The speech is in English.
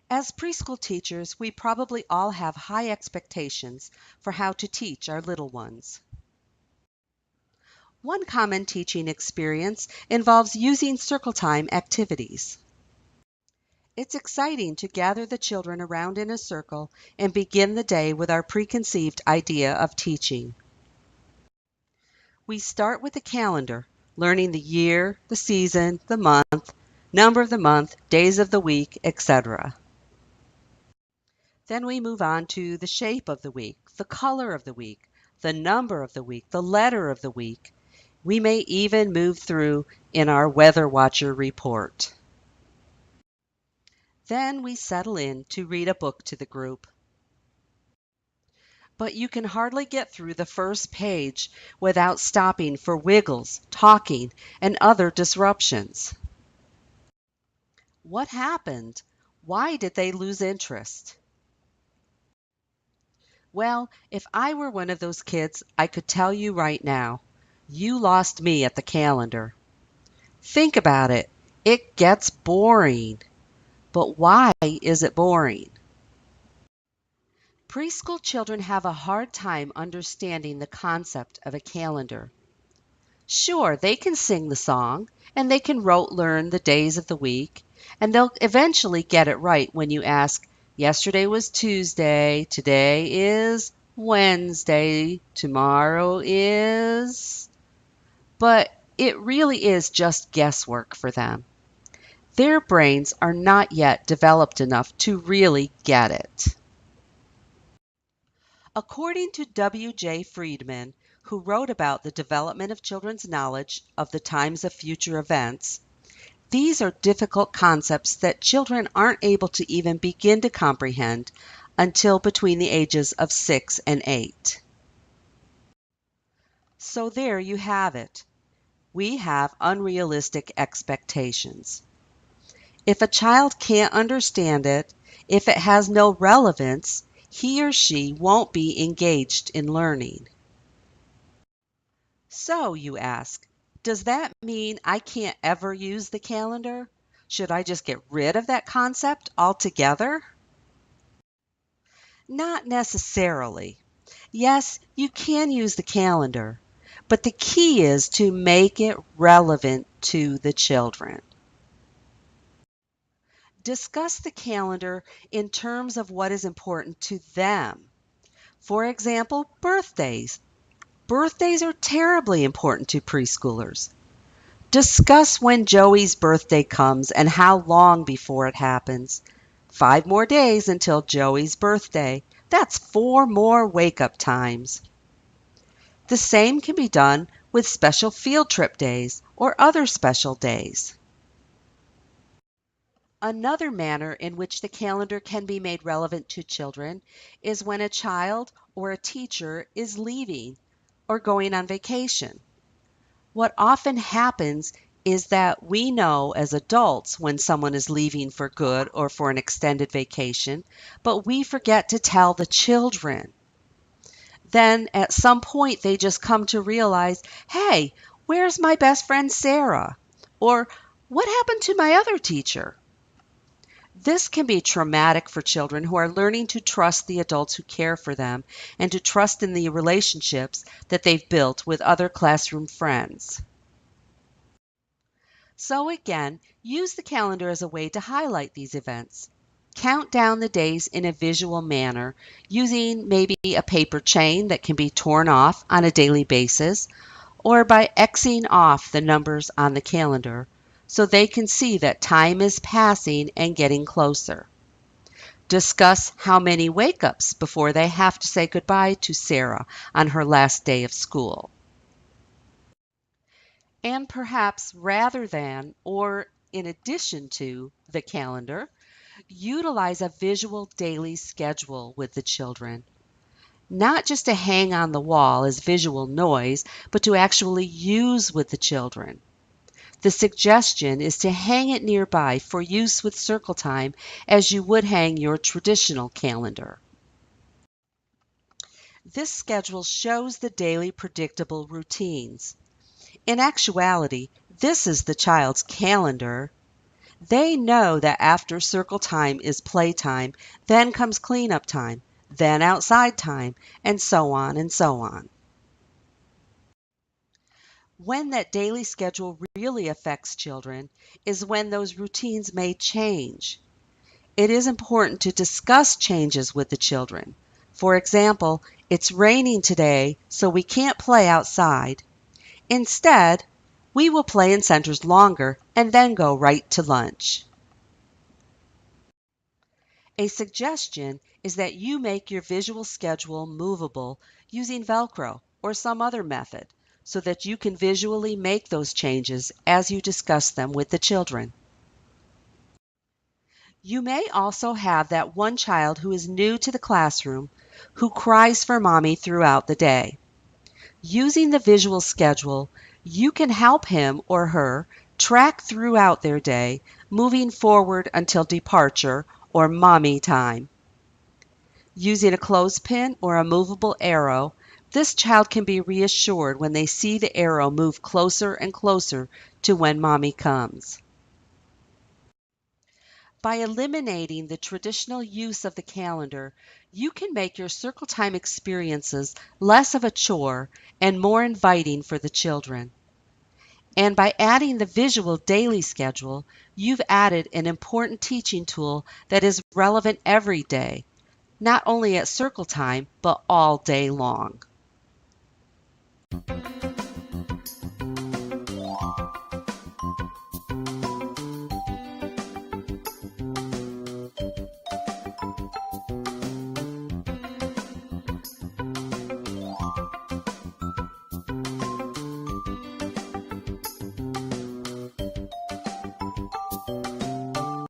As preschool teachers, we probably all have high expectations for how to teach our little ones. One common teaching experience involves using circle time activities. It's exciting to gather the children around in a circle and begin the day with our preconceived idea of teaching. We start with the calendar, learning the year, the season, the month, number of the month, days of the week, etc. Then we move on to the shape of the week, the color of the week, the number of the week, the letter of the week. We may even move through in our Weather Watcher report. Then we settle in to read a book to the group. But you can hardly get through the first page without stopping for wiggles, talking, and other disruptions. What happened? Why did they lose interest? Well, if I were one of those kids, I could tell you right now, you lost me at the calendar. Think about it. It gets boring. But why is it boring? Preschool children have a hard time understanding the concept of a calendar. Sure, they can sing the song, and they can rote learn the days of the week, and they'll eventually get it right when you ask, yesterday was Tuesday, today is Wednesday, tomorrow is... But it really is just guesswork for them. Their brains are not yet developed enough to really get it. According to W.J. Friedman, who wrote about the development of children's knowledge of the times of future events, these are difficult concepts that children aren't able to even begin to comprehend until between the ages of 6 and 8. So there you have it. We have unrealistic expectations. If a child can't understand it, if it has no relevance, he or she won't be engaged in learning. So, you ask, does that mean I can't ever use the calendar? Should I just get rid of that concept altogether? Not necessarily. Yes, you can use the calendar, but the key is to make it relevant to the children. Discuss the calendar in terms of what is important to them. For example, birthdays. Birthdays are terribly important to preschoolers. Discuss when Joey's birthday comes and how long before it happens. 5 more days until Joey's birthday. That's 4 more wake-up times. The same can be done with special field trip days or other special days. Another manner in which the calendar can be made relevant to children is when a child or a teacher is leaving or going on vacation. What often happens is that we know as adults when someone is leaving for good or for an extended vacation, but we forget to tell the children. Then at some point they just come to realize, hey, where's my best friend Sarah? Or what happened to my other teacher? This can be traumatic for children who are learning to trust the adults who care for them and to trust in the relationships that they've built with other classroom friends. So again, use the calendar as a way to highlight these events. Count down the days in a visual manner using maybe a paper chain that can be torn off on a daily basis or by Xing off the numbers on the calendar so they can see that time is passing and getting closer. Discuss how many wake-ups before they have to say goodbye to Sarah on her last day of school. And perhaps rather than or in addition to the calendar, utilize a visual daily schedule with the children. not just to hang on the wall as visual noise, but to actually use with the children. The suggestion is to hang it nearby for use with circle time as you would hang your traditional calendar. This schedule shows the daily predictable routines. In actuality, this is the child's calendar. They know that after circle time is playtime, then comes cleanup time, then outside time, and so on and so on. When that daily schedule really affects children is when those routines may change. It is important to discuss changes with the children. For example, it's raining today, so we can't play outside. Instead, we will play in centers longer and then go right to lunch. A suggestion is that you make your visual schedule movable using Velcro or some other method so that you can visually make those changes as you discuss them with the children. You may also have that one child who is new to the classroom who cries for mommy throughout the day. Using the visual schedule, you can help him or her track throughout their day, moving forward until departure or mommy time. Using a clothespin or a movable arrow, this child can be reassured when they see the arrow move closer and closer to when mommy comes. By eliminating the traditional use of the calendar, you can make your circle time experiences less of a chore and more inviting for the children. And by adding the visual daily schedule, you've added an important teaching tool that is relevant every day, not only at circle time, but all day long.